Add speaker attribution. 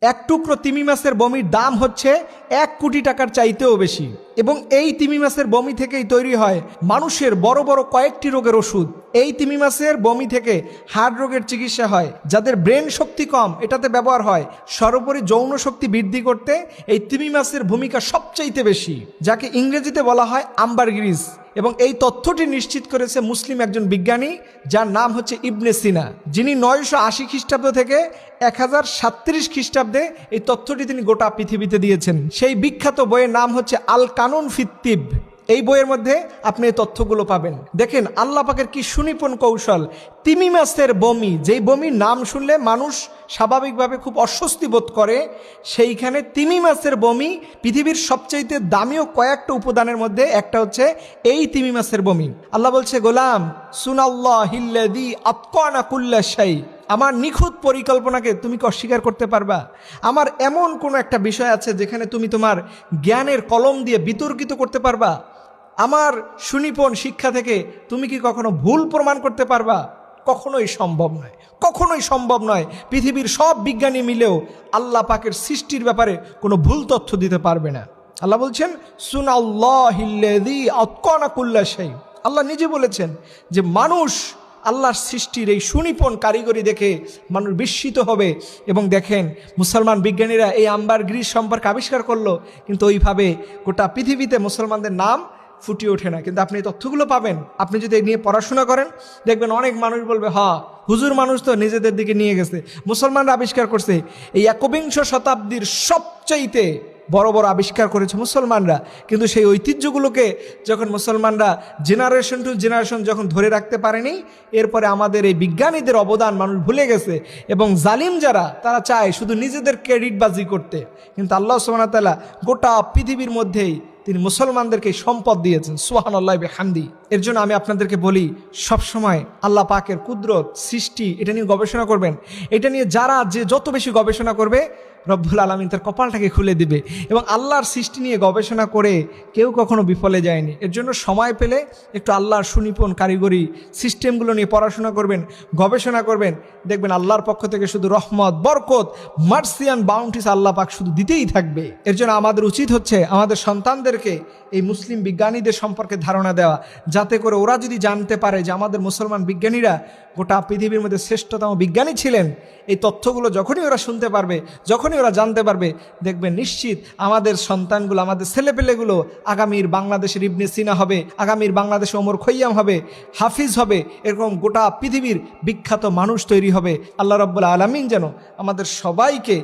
Speaker 1: এক টুকরো তিমি মাছের বমির দাম হচ্ছে 1 কোটি টাকার চাইতেও বেশি। এবং এই তিমি মাছের বমি থেকেই তৈরি হয় মানুষের বড় বড় কয়েকটি রোগের ওষুধ। এই তিমি মাছের বমি থেকে হার্ট রোগের চিকিৎসা হয়, যাদের ব্রেন শক্তি কম এটাতে ব্যবহার হয়। সর্বোপরি যৌন শক্তি বৃদ্ধি করতে এই তিমি মাছের ভূমিকা সবচাইতে বেশি, যাকে ইংরেজিতে বলা হয় আম্বারগ্রিস। এবং এই তথ্যটি নিশ্চিত করেছে মুসলিম একজন বিজ্ঞানী, যার নাম হচ্ছে ইবনে সিনা, যিনি 980 খ্রিস্টাব্দ থেকে 1037 খ্রিস্টাব্দে এই তথ্যটি তিনি গোটা পৃথিবীতে দিয়েছেন। সেই বিখ্যাত বইয়ের নাম হচ্ছে আল কানুন ফিত তিব। এই বইয়ের মধ্যে আপনি এই তথ্যগুলো পাবেন। দেখেন আল্লাহ পাকের কি সুনিপুণ কৌশল। তিমি মাছের বমি, যেই বমির নাম শুনলে মানুষ স্বাভাবিকভাবে খুব অস্বস্তি বোধ করে, সেইখানে তিমি মাছের বমি পৃথিবীর সবচাইতে দামিও কয়েকটা উপাদানের মধ্যে একটা হচ্ছে এই তিমি মাছের বমি। আল্লাহ বলছে, গোলাম সুনাল্লাহিল্লাযী আতকানা কুল্লা শাই, আমার নিখুঁত পরিকল্পনাকে তুমি কি অস্বীকার করতে পারবা? আমার এমন কোনো একটা বিষয় আছে যেখানে তুমি তোমার জ্ঞানের কলম দিয়ে বিতর্কিত করতে পারবা? আমার সুনিপুণ শিক্ষা থেকে তুমি কি কখনো ভুল প্রমাণ করতে পারবা? কখনোই সম্ভব নয়, কখনোই সম্ভব নয়। পৃথিবীর সব বিজ্ঞানী মিলেও আল্লাহ পাকের সৃষ্টির ব্যাপারে কোনো ভুল তথ্য দিতে পারবে না। আল্লাহ বলছেন সুনাল্লাহিল্লাযী আতকানা কুল্লা শাই। আল্লাহ নিজে বলেছেন যে মানুষ আল্লাহর সৃষ্টির এই সুনিপুণ কারিগরি দেখে মানুষ বিস্মিত হবে। এবং দেখেন মুসলমান বিজ্ঞানীরা এই আম্বারগ্রিস সম্পর্কে আবিষ্কার করলো, কিন্তু ওইভাবে গোটা পৃথিবীতে মুসলমানদের নাম ফুটিয়ে ওঠে না। কিন্তু আপনি এই তথ্যগুলো পাবেন, আপনি যদি এই নিয়ে পড়াশোনা করেন, দেখবেন অনেক মানুষ বলবে, হ্যাঁ হুজুর মানুষ তো নিজেদের দিকে নিয়ে গেছে, মুসলমানরা আবিষ্কার করছে। এই 21 শতাব্দীর সবচাইতে বড় বড় আবিষ্কার করেছে মুসলমানরা। কিন্তু সেই ঐতিহ্যগুলোকে যখন মুসলমানরা জেনারেশন টু জেনারেশন যখন ধরে রাখতে পারেনি, এরপরে আমাদের এই বিজ্ঞানীদের অবদান মানুষ ভুলে গেছে। এবং জালিম যারা, তারা চায় শুধু নিজেদের ক্রেডিটবাজি করতে। কিন্তু আল্লাহ সুবহানাহু ওয়া তাআলা গোটা পৃথিবীর মধ্যেই তিনি মুসলমানদেরকে সম্পদ দিয়েছেন, সুবহানাল্লাহি ওয়া বিহামদি। এর জন্য আমি আপনাদেরকে বলি, সবসময় আল্লাহ পাকের কুদরত, সৃষ্টি, এটা নিয়ে গবেষণা করবেন। এটা নিয়ে যারা যত বেশি গবেষণা করবে, রব্বুল আলামিন তার কপালটাকে খুলে দিবে। এবং আল্লাহর সৃষ্টি নিয়ে গবেষণা করে কেউ কখনো বিফলে যায়নি। এর জন্য সময় পেলে একটু আল্লাহর সুনিপুণ কারিগরি সিস্টেমগুলো নিয়ে পড়াশোনা করবেন, গবেষণা করবেন। দেখবেন আল্লাহর পক্ষ থেকে শুধু রহমত, বরকত, মার্সি অ্যান্ড বাউন্টিস আল্লাহ পাক শুধু দিতেই থাকবে। এর জন্য আমাদের উচিত হচ্ছে আমাদের সন্তানদেরকে এই মুসলিম বিজ্ঞানীদের সম্পর্কে ধারণা দেওয়া, যাতে করে ওরা যদি জানতে পারে যে আমাদের মুসলমান বিজ্ঞানীরা গোটা পৃথিবীর মধ্যে শ্রেষ্ঠতম বিজ্ঞানী ছিলেন। এই তথ্যগুলো যখনই ওরা শুনতে পারবে, যখনই ওরা জানতে পারবে, দেখবেন নিশ্চিত আমাদের সন্তানগুলো, আমাদের ছেলেপেলেগুলো আগামীর বাংলাদেশের ইবনে সিনা হবে, আগামীর বাংলাদেশে ওমর খৈয়াম হবে, হাফিজ হবে। এরকম গোটা পৃথিবীর বিখ্যাত মানুষ তৈরি হবে। আল্লাহ রাব্বুল আলামিন যেন আমাদের সবাইকে